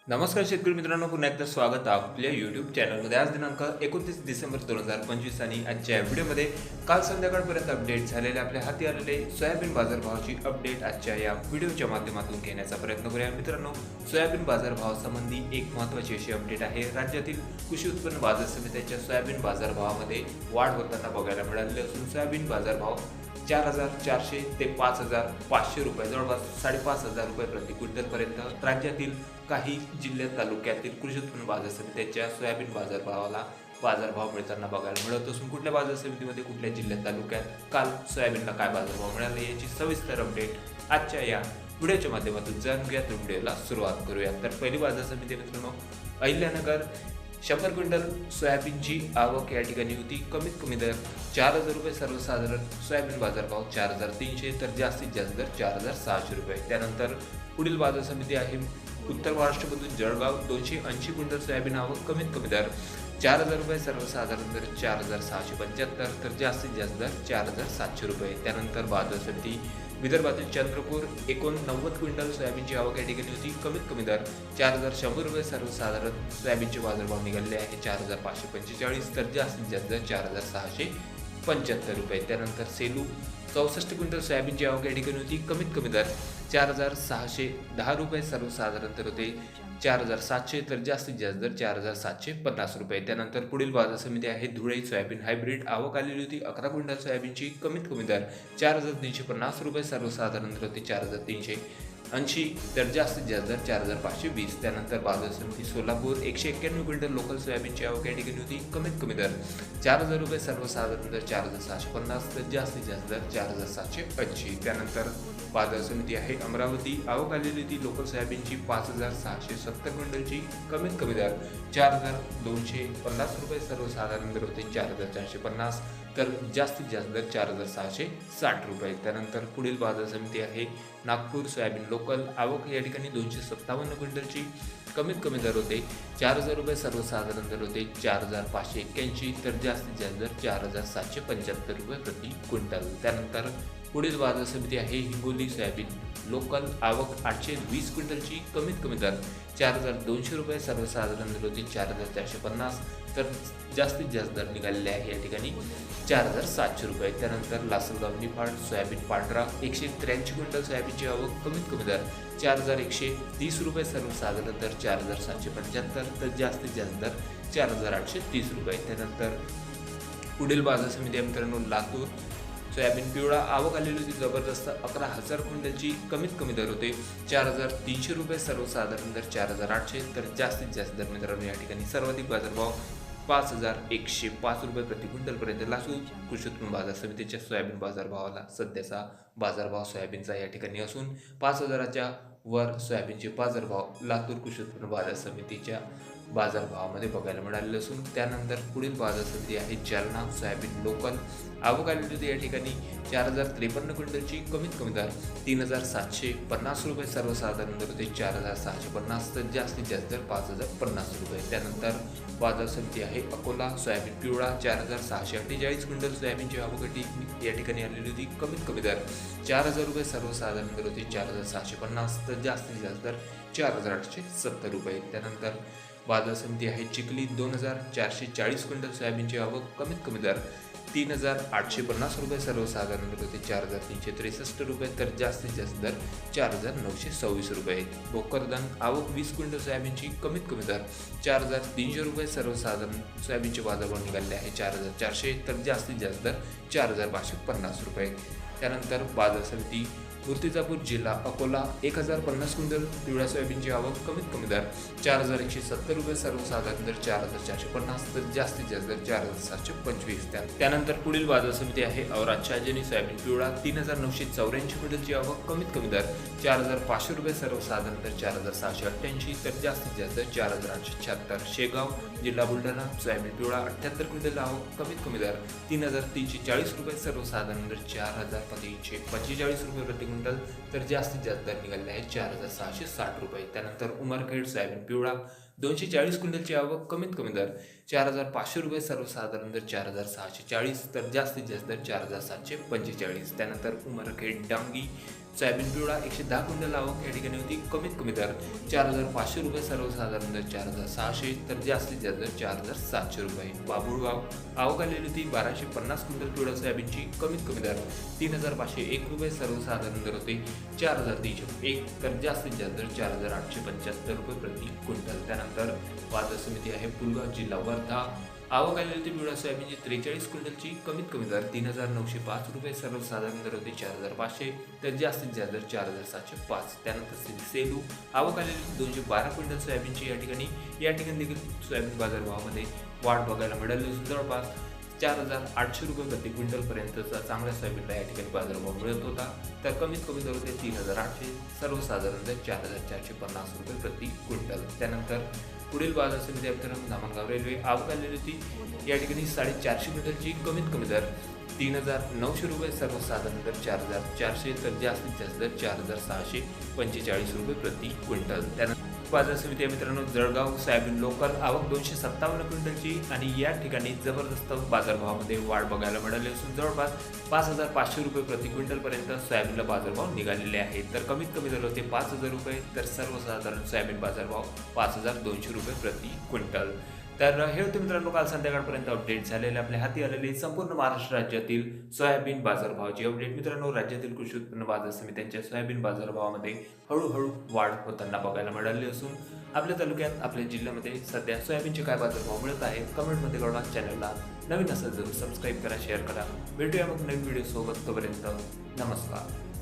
नमस्कार शेतकरी मित्रांनो, पुन्हा एकदा स्वागत आहे आपल्या यूट्यूब चॅनलमध्ये. आज दिनांक 29 डिसेंबर 2025 आणि आजच्या व्हिडिओमध्ये काल संध्याकाळपर्यंत अपडेट झालेले आपल्या हाती आलेले सोयाबीन बाजारभावाची अपडेट आजच्या या व्हिडिओच्या माध्यमातून घेण्याचा प्रयत्न करूया. मित्रांनो, सोयाबीन बाजारभावासंबंधी एक महत्त्वाची अशी अपडेट आहे. राज्यातील कृषी उत्पन्न बाजार समित्याच्या सोयाबीन बाजारभावामध्ये वाढ होताना बघायला मिळालेली असून सोयाबीन बाजारभाव 4,400 ते 5,500 रुपये, जवळपास 5,500 रुपये प्रति क्विंटलपर्यंत राज्यातील काही जिल्ह्यात तालुक्यातील कृषी उत्पन्न बाजार समित्याच्या सोयाबीन बाजारभाव मिळताना बघायला मिळत असून कुठल्या बाजार समितीमध्ये कुठल्या जिल्ह्यात तालुक्यात काल सोयाबीनला काय बाजारभाव मिळाले याची सविस्तर अपडेट आजच्या या व्हिडिओच्या माध्यमातून जाणून घ्या. तर व्हिडिओला सुरुवात करूया. तर पहिली बाजार समिती मित्रांनो, अहिल्यानगर 100 क्विंटल सोयाबीनची आवक या ठिकाणी होती. कमीत कमी दर 4,000 रुपये, सर्वसाधारण सोयाबीन बाजारभाव 4,300 तर जास्तीत जास्त दर 4,600 रुपये. त्यानंतर पुढील बाजार समिती आहे उत्तर महाराष्ट्रामधून जळगाव. 280 क्विंटल सोयाबीन आवक, कमीत कमी दर 4,000 रुपये, सर्वसाधारण दर 4,675 तर जास्तीत जास्त दर 4,700 रुपये. त्यानंतर बाजार समिती विदर्भातील चंद्रपूर. 89 क्विंटल सोयाबीनची आवक या ठिकाणी होती. कमीत कमी दर 4,100 रुपये, सर्वसाधारण सोयाबीनचे बाजारभाव निघाले आहे 4,545 तर जास्तीत जास्त दर 4,675 रुपये. त्यानंतर सेलू 64 क्विंटल सोयाबीनची आवक या ठिकाणी होती. कमीत कमी दर 4,610 रुपये, सर्वसाधारण दर होते 4,700 तर जास्तीत जास्त दर 4,750 रुपये. त्यानंतर पुढील बाजार समिती आहे धुळे. सोयाबीन हायब्रिड आवक आलेली होती 11 क्विंटल सोयाबीनची. कमीत कमी दर 4,350 रुपये, सर्वसाधारण दर होते 4,380 तर जास्तीत जास्त दर 4,520. त्यानंतर बाजार समिती सोलापूर. 191 क्विंटल लोकल सोयाबीनची आवक या ठिकाणी होती. कमीत कमी दर 4,000 रुपये, सर्वसाधारण दर 4,650 तर जास्तीत जास्त दर 4,780. त्यानंतर बाजार समिती आहे अमरावती. आवक आलेली होती लोकल सोयाबीनची 5,670 क्विंटलची. कमीत कमी दर 4,250 रुपये, सर्वसाधारण दर होते 4,450 तर जास्तीत जास्त दर 4,660 रुपये. त्यानंतर पुढील बाजार समिती आहे नागपूर. सोयाबीन लोकल आवक या ठिकाणी 257 क्विंटलची. कमीत कमी दर होते 4,000 रुपये, सर्वसाधारण दर होते 4,581 तर जास्तीत जास्त दर 4,775 रुपये प्रति क्विंटल. त्यानंतर पुढील बाजार समिती आहे हिंगोली. सोयाबीन लोकल आवक 820 क्विंटलची. कमीत कमी दर 4,200 रुपये, सर्वसाधारण दर होते 4,450 तर जास्तीत जास्त दर निघालेले आहे या ठिकाणी 4,700 रुपये. त्यानंतर लासलगाव निफाड. सोयाबीन पांढरा 183 क्विंटल सोयाबीनची आवक. कमीत कमी दर 4,130 रुपये, सर्वसाधारण दर 4,775 तर जास्तीत जास्त दर 4,830 रुपये. त्यानंतर पुढील बाजार समिती आहे मित्रांनो लातूर. सोयाबीन पिवळा आवक आलेली होती जबरदस्त 11,000 क्विंटलची. कमीत कमी दर होते 4,300 रुपये, सर्वसाधारण दर 4,800 तर जास्तीत जास्त दर मित्रांनो या ठिकाणी सर्वाधिक बाजारभाव 5,105 रुपये प्रति क्विंटलपर्यंत लासूर कृषी उत्पन्न बाजार समितीच्या सोयाबीन बाजारभावाला सध्याचा बाजारभाव सोयाबीनचा या ठिकाणी असून 5,000च्या वर सोयाबीनचे बाजारभाव लातूर कृषी उत्पन्न बाजार समितीच्या बाजारभावामध्ये बघायला मिळालेले असून त्यानंतर पुढील बाजार समिती आहे जालना. सोयाबीन लोकल आवक आलेली होती या ठिकाणी 4,053 क्विंटलची. कमीत कमी दर 3,750 रुपये, सर्वसाधारण दर होते 4,650 तर जास्तीत जास्त दर 5,050 रुपये. त्यानंतर बाजार समिती आहे अकोला. सोयाबीन पिवळा 4,648 क्विंटल सोयाबीनची आवक या ठिकाणी आलेली होती. कमीत कमी दर 4,000 रुपये, सर्वसाधारण दर होते 4,650 तर जास्तीत जास्त दर 4,870 रुपये. त्यानंतर बाजार समिती आहे चिखली. 2,440 क्विंटल सोयाबीनची आवक. कमीत कमी दर 3,850 रुपये, सर्वसाधारण दर होते 4,363 रुपये तर जास्तीत जास्त दर 4,926 रुपये. भोकरदन आवक 20 क्विंटल सोयाबीनची. कमीत कमी दर 4,300 रुपये, सर्वसाधारण सोयाबीनचे बाजारभाव निघाले आहे 4,400 तर जास्तीत जास्त दर 4,550 रुपये. त्यानंतर बाजार समिती मूर्तिजापूर जिल्हा अकोला. 1,050 क्विंटल पिवळ्या सोयाबीनची आवक. कमीत कमी दर 4,170 रुपये, सर्वसाधारण दर 4,450 तर जास्तीत जास्त दर 4,725. त्यानंतर पुढील बाजार समिती आहे औराद शहाजनी. सोयाबीन पिवळा 3,984 क्विंटलची आवक. कमीत कमी दर 4,500 रुपये, सर्वसाधारण दर 4,688 तर जास्तीत जास्त दर 4,876. शेगाव जिल्हा बुलढाणा. सोयाबीन पिवळा 78 क्विंटल आवक. कमीत कमी दर 3,340 रुपये, सर्वसाधारण दर 4,345 रुपये प्रति क्विंटल तर जास्तीत जास्त दर निघाले आहे 4,660 रुपये. त्यानंतर उमरखेड. सोयाबीन पिवळा 240 क्विंटलची आवक. कमीत कमी दर 4,500 रुपये, सर्वसाधारण दर 4,640 तर जास्तीत जास्त दर 4,745. त्यानंतर उमरखेड डांगी. सोयाबीन पिवळा 110 क्विंटल आवक या ठिकाणी होती. कमीत कमी दर 4,500 रुपये, सर्वसाधारण दर 4,600, तर जास्तीत जास्त दर 4,700 रुपये. बाभुळगाव आवक आलेली होती 1,250 क्विंटल पिवळा सोयाबीनची. कमीत कमी दर 3,501 रुपये, सर्वसाधारण दर होते 4,301, तर जास्तीत जास्त दर 4,875 रुपये प्रति क्विंटल. त्यानंतर बाजार समिती आहे पुलगाव, जिल्हा वर्धा. आवक आलेली होती पिवळ्या सोयाबीनची 43 क्विंटलची. कमीत कमी दर 3,905 रुपये, सर्वसाधारण दर होते 4,500, तर जास्तीत जास्त दर 4,705. त्यानंतर सेलू आवक आलेली 212 क्विंटल सोयाबीनची. या ठिकाणी देखील सोयाबीन बाजारभावामध्ये वाढ बघायला मिळाली असून जवळपास 4,800 रुपये प्रति क्विंटलपर्यंतचा चांगल्या सोयाबीनला या ठिकाणी बाजारभाव मिळत होता. तर कमीत कमी दर होते 3,800, सर्वसाधारण दर 4,450 रुपये प्रति क्विंटल. त्यानंतर पुढील बाजार समिती मित्रांनो धामणगाव रेल्वे आवक आलेली होती या ठिकाणी 450 क्विंटलची. कमीत कमी दर 3,900 रुपये, सर्वसाधारण दर 4,400, तर जास्तीत जास्त दर 4,645 रुपये प्रति क्विंटल. त्यानंतर बाजार समिती मित्रांनो जळगाव सोयाबीन लोकल आवक 257 क्विंटलची आणि या ठिकाणी जबरदस्त बाजारभावामध्ये वाढ बघायला मिळाली असून जवळपास 5,500 रुपये प्रति क्विंटलपर्यंत सोयाबीनला बाजारभाव निघालेले आहेत. तर कमीत कमी दर होते 5,000 रुपये, तर सर्वसाधारण सोयाबीन बाजारभाव 5,200 रुपये प्रति क्विंटल. तर हे होते मित्रांनो काल संध्याकाळपर्यंत अपडेट झालेले आपल्या हाती आलेले संपूर्ण महाराष्ट्र राज्यातील सोयाबीन बाजारभावाची अपडेट. मित्रांनो राज्यातील कृषी उत्पन्न बाजार समित्यांच्या सोयाबीन बाजारभावामध्ये हळूहळू वाढ होताना बघायला मिळाली असून आपल्या तालुक्यात आपल्या जिल्ह्यामध्ये सध्या सोयाबीनचे काय बाजारभाव मिळत आहे कमेंटमध्ये कळवा. चॅनलला नवीन असेल जरूर सबस्क्राईब करा, शेअर करा. भेटूया मग नवीन व्हिडिओ सोबत. तोपर्यंत नमस्कार.